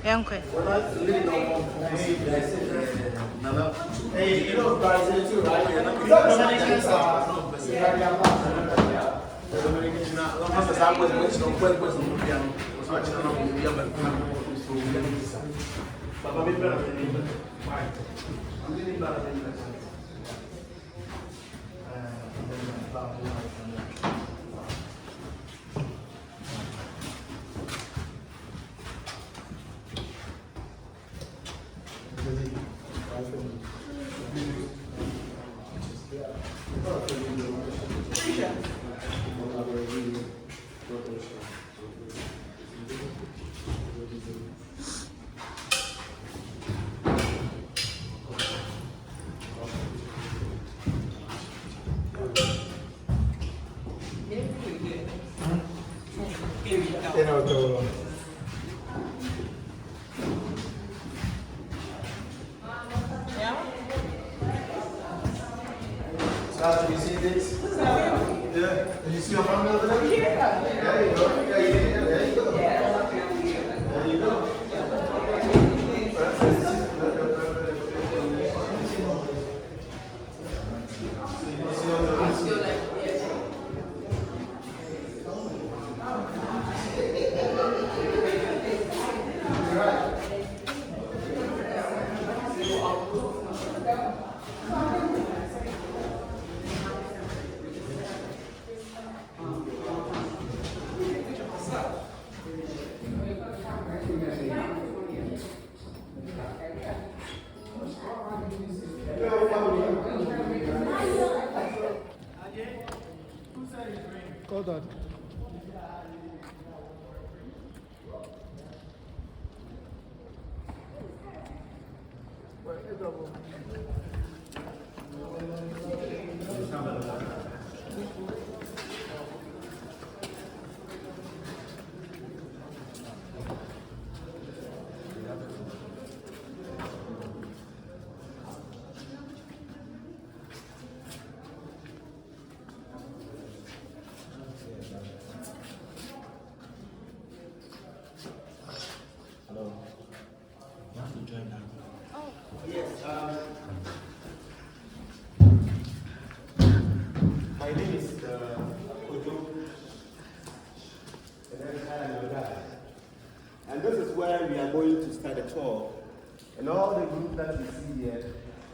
Yankee. Hey, you know Brazil too, right? Is that Dominican style? You see this? Yeah. Did you see your family over there? Yeah. There you go. There you go. There you go. Hold on. My name is Ojo, and this is where we are going to start a tour. And all the group that we see here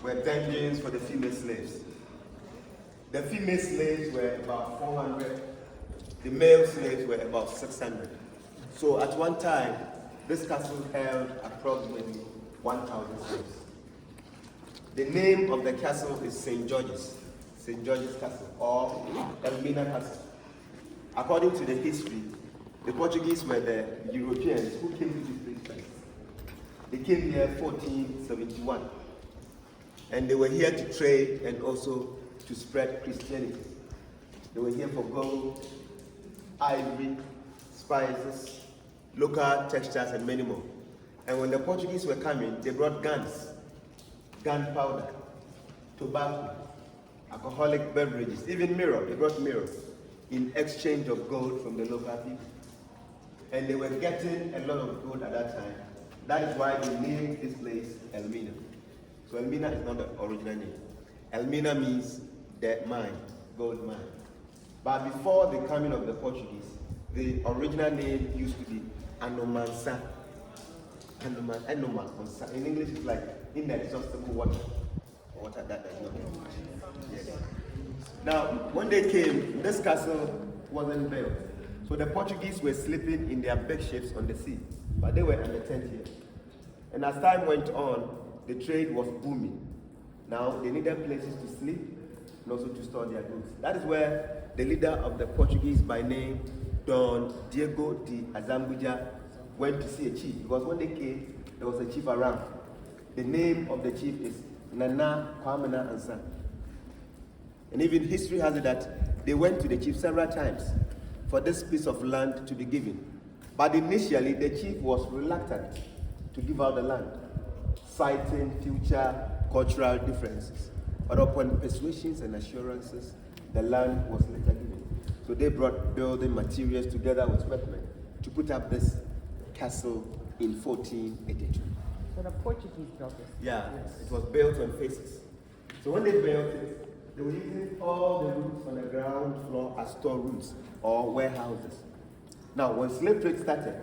were dungeons for the female slaves. The female slaves were about 400, the male slaves were about 600. So at one time, this castle held approximately 1,000 slaves. The name of the castle is St. George's Castle, or Elmina Castle. According to the history, the Portuguese were the Europeans who came to this place. They came here 1471, and they were here to trade and also to spread Christianity. They were here for gold, ivory, spices, local textiles, and many more. And when the Portuguese were coming, they brought guns, gunpowder, tobacco, alcoholic beverages, even mirror. They brought mirrors in exchange of gold from the local people. And they were getting a lot of gold at that time. That is why they named this place Elmina. So Elmina is not the original name. Elmina means the mine, gold mine. But before the coming of the Portuguese, the original name used to be Anomansa. Anomansa. In English, it's like inexhaustible water. Water that does not exist. Yes. Now, when they came, this castle wasn't built. So the Portuguese were sleeping in their bed ships on the sea, but they were in the tent here. And as time went on, the trade was booming. Now, they needed places to sleep and also to store their goods. That is where the leader of the Portuguese by name, Don Diego de Azambuja, went to see a chief. Because when they came, there was a chief around. The name of the chief is Nana Kwamena Ansa. And even history has it that they went to the chief several times for this piece of land to be given. But initially, the chief was reluctant to give out the land, citing future cultural differences. But upon persuasions and assurances, the land was later given. So they brought building materials together with workmen to put up this castle in 1482. So the Portuguese built this? Yeah, it was built on faces. So when they built it, they were using all the rooms on the ground floor as storerooms or warehouses. Now, when slave trade started,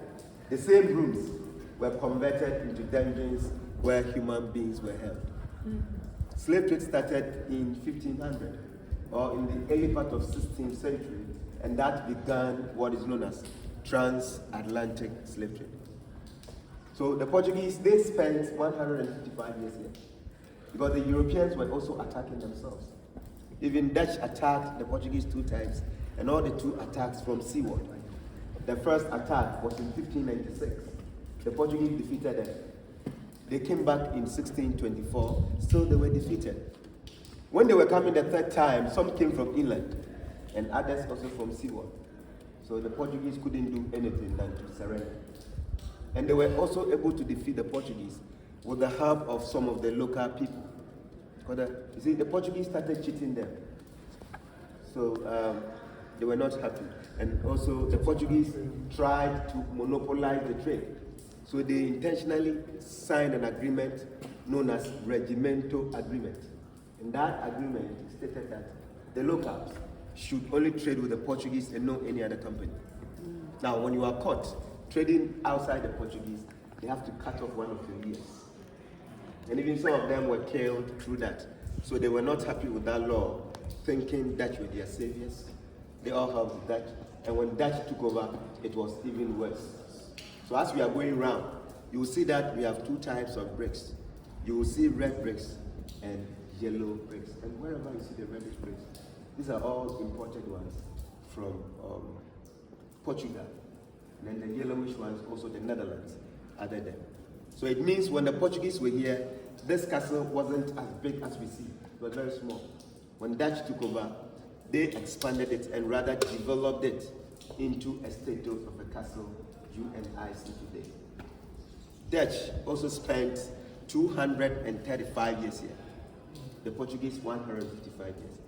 the same rooms were converted into dungeons where human beings were held. Slave trade started in 1500 or in the early part of 16th century, and that began what is known as transatlantic slave trade. So the Portuguese, they spent 155 years here because the Europeans were also attacking themselves. Even Dutch attacked the Portuguese 2 times, and all the 2 attacks from seaward. The first attack was in 1596. The Portuguese defeated them. They came back in 1624, still they were defeated. When they were coming the 3rd time, some came from inland, and others also from seaward. So the Portuguese couldn't do anything than to surrender. And they were also able to defeat the Portuguese with the help of some of the local people. Because you see, the Portuguese started cheating them. So they were not happy. And also the Portuguese tried to monopolize the trade. So they intentionally signed an agreement known as Regimento Agreement. And that agreement stated that the locals should only trade with the Portuguese and no any other company. Now, when you are caught trading outside the Portuguese, they have to cut off one of your ears. And even some of them were killed through that. So they were not happy with that law, thinking Dutch were their saviors. They all helped Dutch. And when Dutch took over, it was even worse. So as we are going around, you will see that we have 2 types of bricks. You will see red bricks and yellow bricks. And wherever you see the reddish bricks, these are all imported ones from Portugal. And then the yellowish ones, also the Netherlands, added them. So it means when the Portuguese were here, this castle wasn't as big as we see. It was very small. When Dutch took over, they expanded it and rather developed it into a status of a castle you and I see today. Dutch also spent 235 years here. The Portuguese 155 years.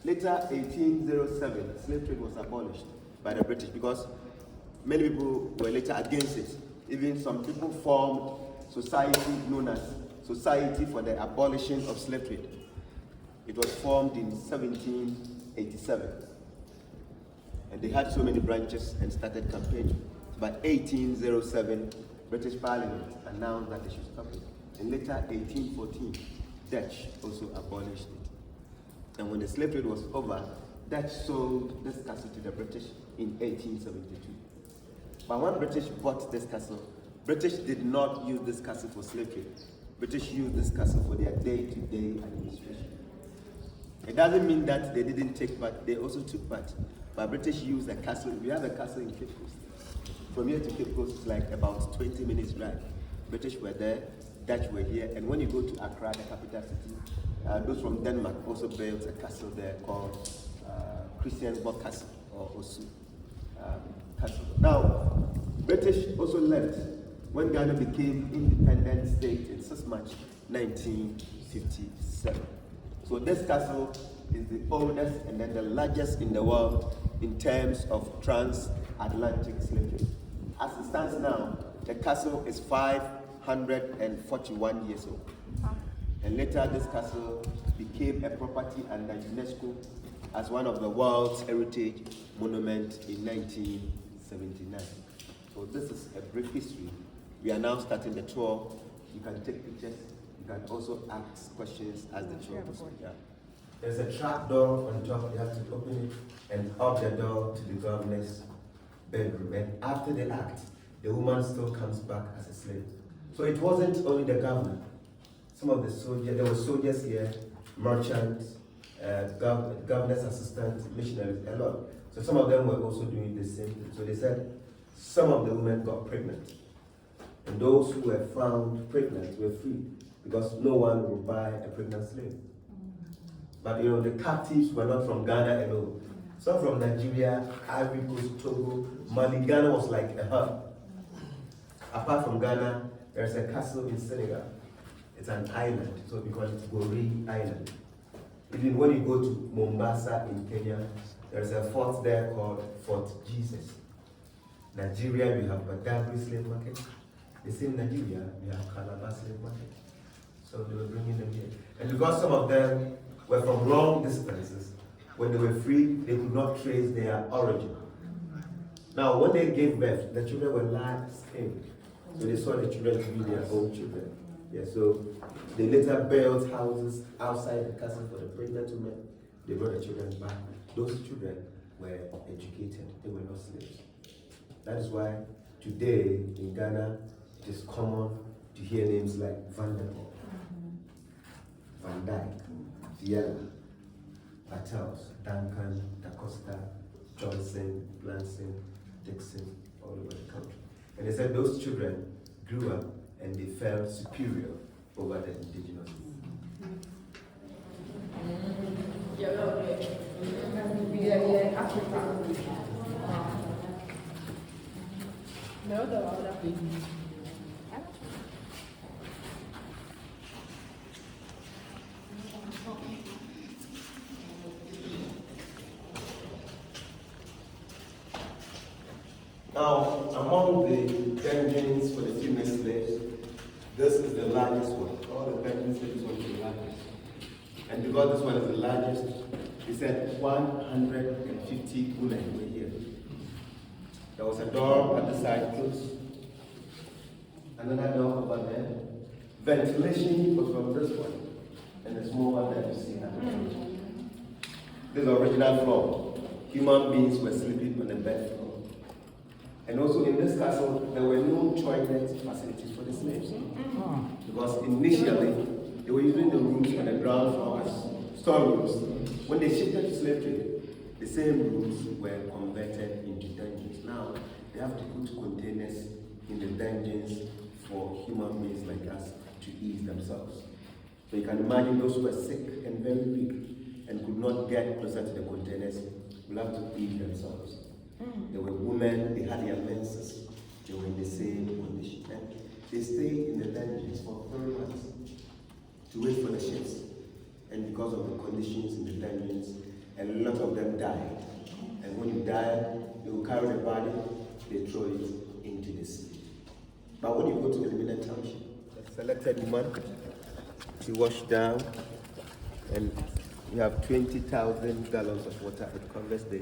Later, 1807, slave trade was abolished by the British because many people were later against it. Even some people formed society known as Society for the Abolition of Slave Trade. It was formed in 1787. And they had so many branches and started campaigning. By 1807, British Parliament announced that they should stop it. And later, 1814, Dutch also abolished it. And when the slave trade was over, Dutch sold this castle to the British in 1872. But when British bought this castle, British did not use this castle for slave trade. British used this castle for their day-to-day administration. It doesn't mean that they didn't take part, they also took part. But British used the castle. We have a castle in Cape Coast. From here to Cape Coast, it's like about 20 minutes drive. British were there, Dutch were here, and when you go to Accra, the capital city, those from Denmark also built a castle there called Christiansborg Castle, or Osu Castle. Now, British also left when Ghana became independent state in 6 March 1957. So this castle is the oldest and then the largest in the world in terms of transatlantic slave trade. As it stands now, the castle is 541 years old. And later this castle became a property under UNESCO as one of the world's heritage monuments in 1979. So this is a brief history. We are now starting the tour. You can take pictures. You can also ask questions as the tour goes on. Yeah. There's a trap door on top. You have to open it and up the door to the governor's bedroom. And after the act, the woman still comes back as a slave. So it wasn't only the governor. Some of the soldiers, there were soldiers here, merchants, governor's assistants, missionaries, a lot. So some of them were also doing the same thing. So they said some of the women got pregnant. And those who were found pregnant were freed because no one would buy a pregnant slave. But you know, the captives were not from Ghana alone. Some from Nigeria, Ivory Coast, Togo, Mali. Ghana was like a hub. Apart from Ghana, there's a castle in Senegal. It's an island, so we call it Gori Island. Even when you go to Mombasa in Kenya, there's a fort there called Fort Jesus. Nigeria, we have Badagry slave market. The same Nigeria, we have Calabar slave market. So they were bringing them here. And because some of them were from long distances, when they were freed, they could not trace their origin. Now, when they gave birth, the children were light-skinned. So they saw the children to be their own children. Yeah, so they later built houses outside the castle for the pregnant women. They brought the children back. Those children were educated. They were not slaves. That is why today in Ghana, it is common to hear names like Vanderbilt, Van Dyke, Fiala, Battles, Duncan, Da Costa, Johnson, Blanson, Dixon, all over the country. And they said those children grew up and they felt superior over the indigenous. No, the other thing. Now, among the dungeons for the female slaves, this is the largest one. All the dungeons, this one is the largest. And because this one is the largest, he said 150 women were here. There was a door at the side closed. Another door over there. Ventilation was from this one. And the small one that you see now. This is the original floor. Human beings were sleeping on the bed floor. And also in this castle, there were no toilet facilities for the slaves. Because initially, they were using the rooms on the ground floor as storerooms. When they shifted to slave trade, the same rooms were converted into dungeons. Now, they have to put containers in the dungeons for human beings like us to ease themselves. So you can imagine those who were sick and very weak and could not get closer to the containers will have to ease themselves. There were women, they had their menses, they were in the same condition. And they stayed in the dungeons for 3 months to wait for the ships. And because of the conditions in the dungeons, a lot of them died. And when you die, they will carry the body, they throw it into the sea. But when you go to Elmina Township, a selected woman, she washed down, and we have 20,000 gallons of water. It covers the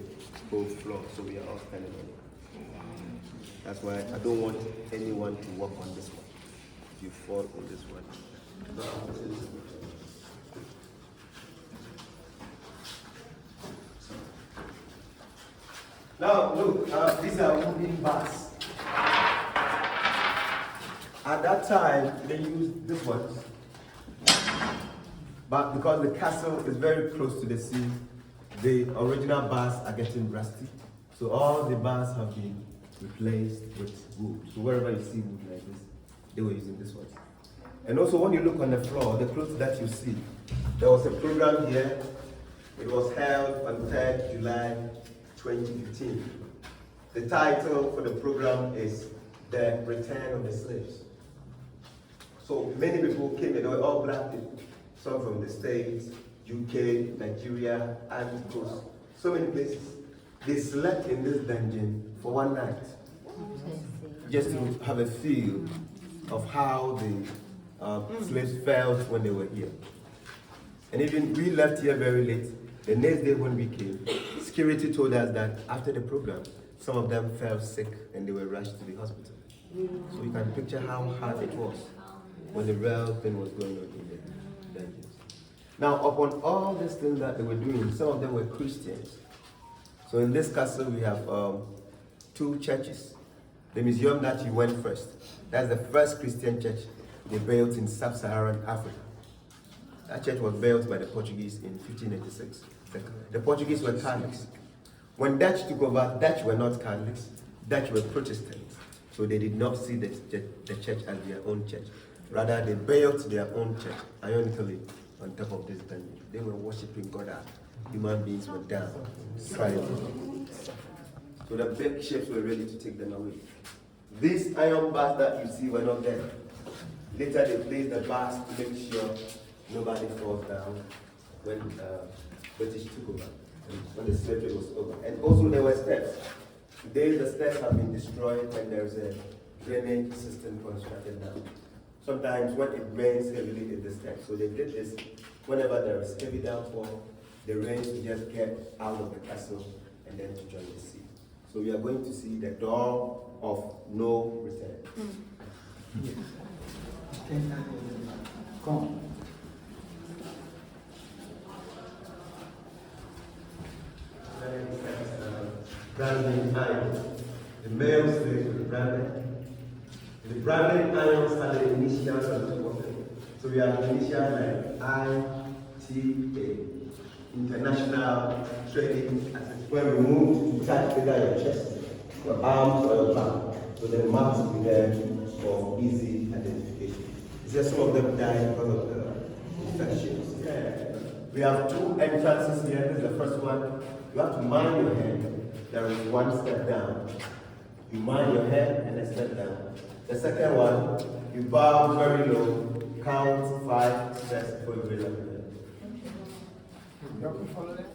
whole floor, so we are all standing on it. That's why I don't want anyone to walk on this one. If you fall on this one. Now, look, these are wooden bars. At that time, they used this one. But because the castle is very close to the sea, the original bars are getting rusty. So all the bars have been replaced with wood. So wherever you see wood like this, they were using this one. And also when you look on the floor, the clothes that you see, there was a program here. It was held on 3rd July 2015. The title for the program is The Return of the Slaves. So many people came and they were all black people. Some from the States, UK, Nigeria, and of course, so many places. They slept in this dungeon for one night, just to have a feel of how the slaves felt when they were here. And even we left here very late. The next day when we came, security told us that after the program, some of them fell sick and they were rushed to the hospital. So you can picture how hard it was when the real thing was going on in the dungeons. Now, upon all these things that they were doing, some of them were Christians. So in this castle, we have 2 churches. The museum that you went first, that's the first Christian church they built in sub-Saharan Africa. That church was built by the Portuguese in 1586. The Portuguese were Catholics. When Dutch took over, Dutch were not Catholics, Dutch were Protestants. So they did not see the church as their own church. Rather, they built their own church, ironically, on top of this dungeon. They were worshipping God. Human beings were down, crying. So the big ships were ready to take them away. These iron bars that you see were not there. Later they placed the bars to make sure nobody falls down when British took over, when the slavery was over. And also there were steps. Today the steps have been destroyed and there's a drainage system constructed down. Sometimes when it rains heavily, it disturbs. So they did this whenever there is heavy downfall, the rain will just get out of the castle and then to join the sea. So we are going to see the door of no return. Come. Branding iron. The male slaves were branded. The branding irons are the initials of the water. So we have initials like ITA, International Trading Association. When we move, you touch either your chest, your arms, or your back. So the marks will be there for easy identification. Is there some of them died because of the infections? Yeah. We have two entrances here. This is the first one. You have to mind your head. There is one step down. You mind your head and a step down. The second one, you bow very low, count 5 steps before you raise up your head. You can follow that?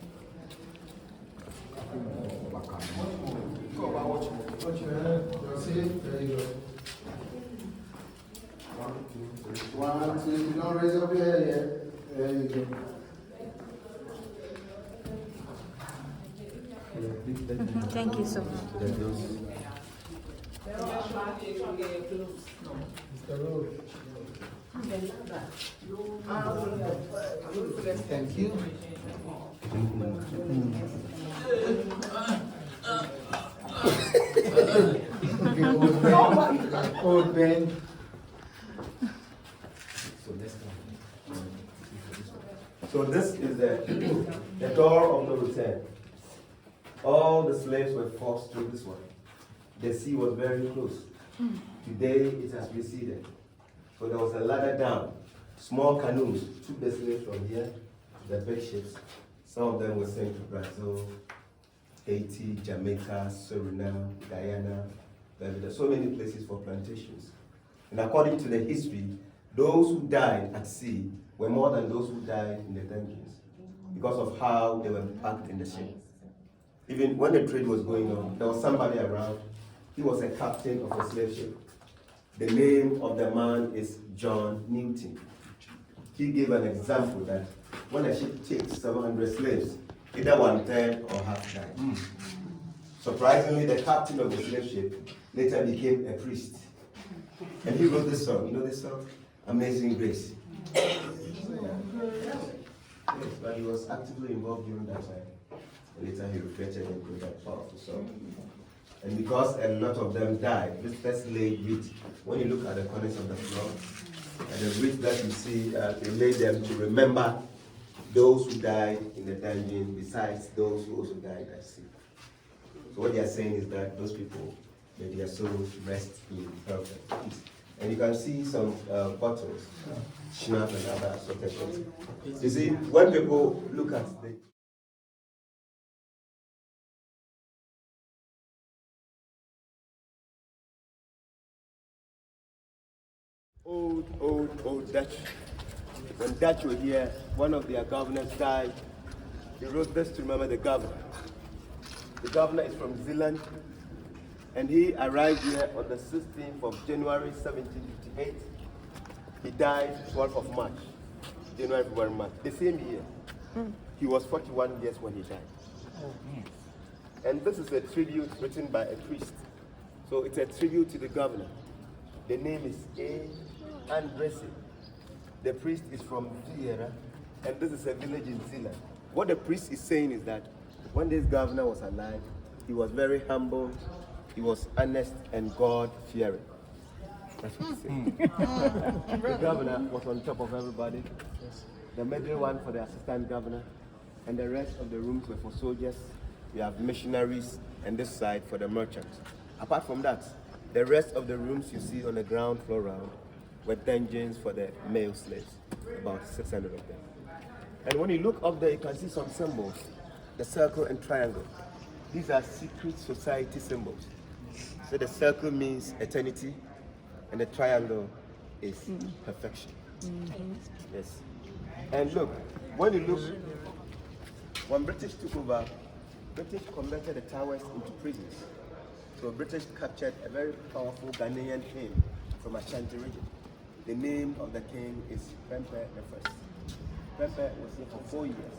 Go about watch your head. You see it? There you go. 1, 2, 3. 1, 2. You don't raise up your head yet. There you go. Thank you so much. Mr. Rose. Thank you. Old Ben. So this is the door of no return. All the slaves were forced through this one. The sea was very close. Today it has receded. So there was a ladder down. Small canoes took the slaves from here to the big ships. Some of them were sent to Brazil, Haiti, Jamaica, Suriname, Guyana. There were so many places for plantations. And according to the history, those who died at sea were more than those who died in the dungeons because of how they were packed in the ship. Even when the trade was going on, there was somebody around. He was a captain of a slave ship. The name of the man is John Newton. He gave an example that when a ship takes 700 slaves, either 1/3 or half died. Surprisingly, the captain of the slave ship later became a priest. And he wrote this song. You know this song? Amazing Grace. Yes, but he was actively involved during that time. Later he regretted and wrote that powerful song. And because a lot of them died, let's lay wheat. When you look at the corners of the floor, and the wheat that you see, they laid them to remember those who died in the dungeon, besides those who also died at sea. So what they are saying is that those people, may their souls rest in perfect peace. And you can see some bottles, schnapp and other assorted things. You see, when people look at the old Dutch. When Dutch were here, one of their governors died. He wrote this to remember the governor. The governor is from Zealand, and he arrived here on the 16th of January, 1758. He died 12th of March, January, February, March, the same year. He was 41 years when he died. And this is a tribute written by a priest. So it's a tribute to the governor. The name is A. Andresi. The priest is from Vieira, and this is a village in Zealand. What the priest is saying is that when this governor was alive, he was very humble, he was honest, and God-fearing. That's what he's saying. The governor was on top of everybody. The middle one for the assistant governor, and the rest of the rooms were for soldiers. We have missionaries, and this side for the merchants. Apart from that, the rest of the rooms you see on the ground floor round were dungeons for the male slaves, about 600 of them. And when you look up there, you can see some symbols, the circle and triangle. These are secret society symbols. So the circle means eternity, and the triangle is perfection. Yes. And look, when you look, when British took over, British converted the towers into prisons. So British captured a very powerful Ghanaian king from Ashanti region. The name of the king is Prempeh I. Prempeh was here for 4 years.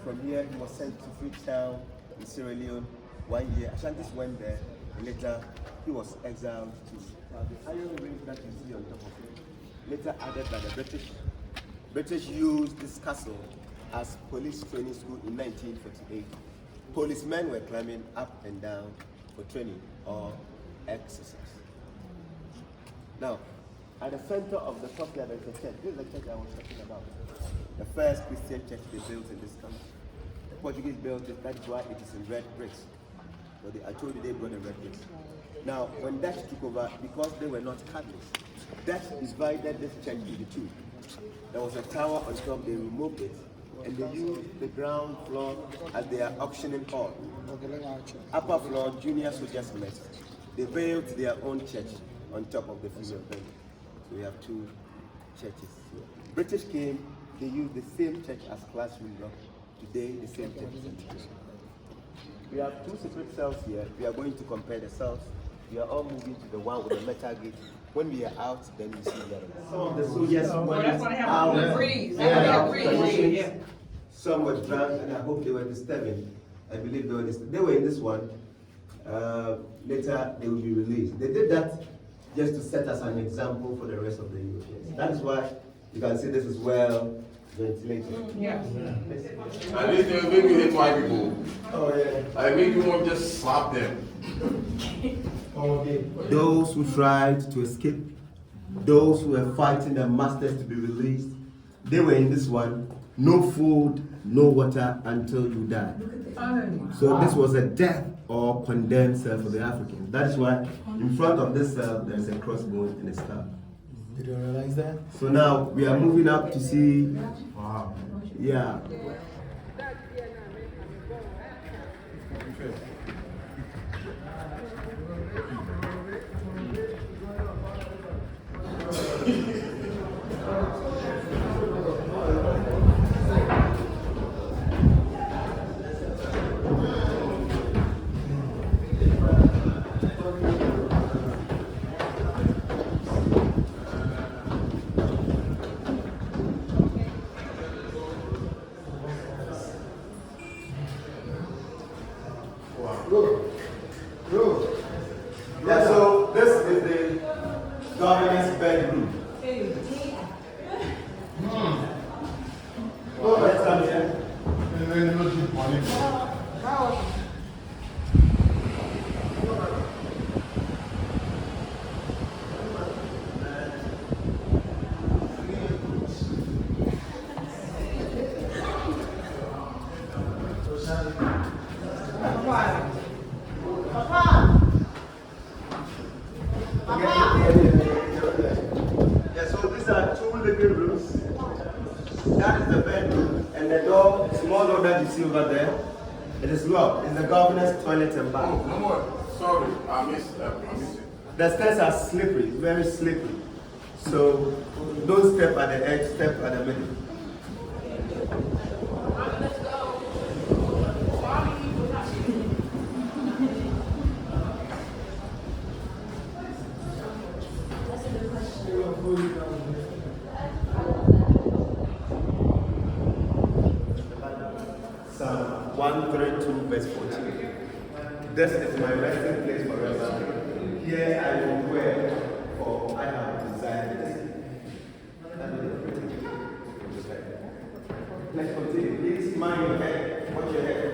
From here, he was sent to Freetown in Sierra Leone 1 year. Ashantis went there, and later he was exiled to the iron ring that you see on top of it. Later added by the British. British used this castle as police training school in 1948. Policemen were climbing up and down for training or exercise. Now, at the center of the top here, there is a church. This is the church I was talking about. The first Christian church they built in this country. The Portuguese built it, that's why it is in red bricks. So I told you they brought the red bricks. Now, when Dutch took over, because they were not Catholics, Dutch divided this church into two. There was a tower on top, they removed it, and they used the ground floor as their auctioning hall. Upper floor, junior soldiers met. They built their own church on top of the female building. So we have two churches. British came, they used the same church as classroom block. Today, the same church. We have two separate cells here. We are going to compare the cells. We are all moving to the one with the metal gate. When we are out, then we see the other one. Some of the soldiers went out. Some were drunk, and I hope they were disturbing. I believe they were in this one. Later, they will be released. They did that just to set us an example for the rest of the Europeans. That is why you can see this is well ventilated. At least they will make you hate white people. Oh, yeah. I make you want to just slap them. Those who tried to escape, those who were fighting their masters to be released, they were in this one. No food, no water until you die. So this was a death or condemned cell for the Africans. That is why in front of this cell there is a crossbones and a star. You don't realize that? So now we are moving up to see. Wow. Yeah. Yeah, so this is the governor's bedroom. Let's come here. Yeah, so these are two living rooms. That is the bedroom, and the door, small door that you see over there, it is locked. It's the governor's toilet and bath. No more. Sorry, I missed it. The stairs are slippery, very slippery. So don't step at the edge, step at the middle. Psalm 132 verse 14. This is my resting place forever. Here I will dwell, for I have desired it. Let's continue. Please mind your head. Watch your head.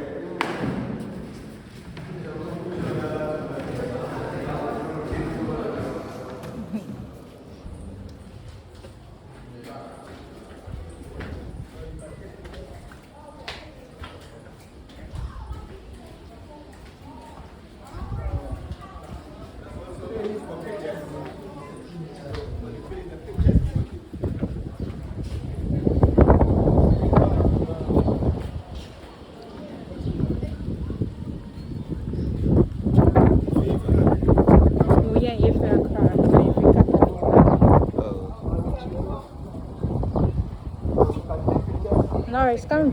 No, it's coming.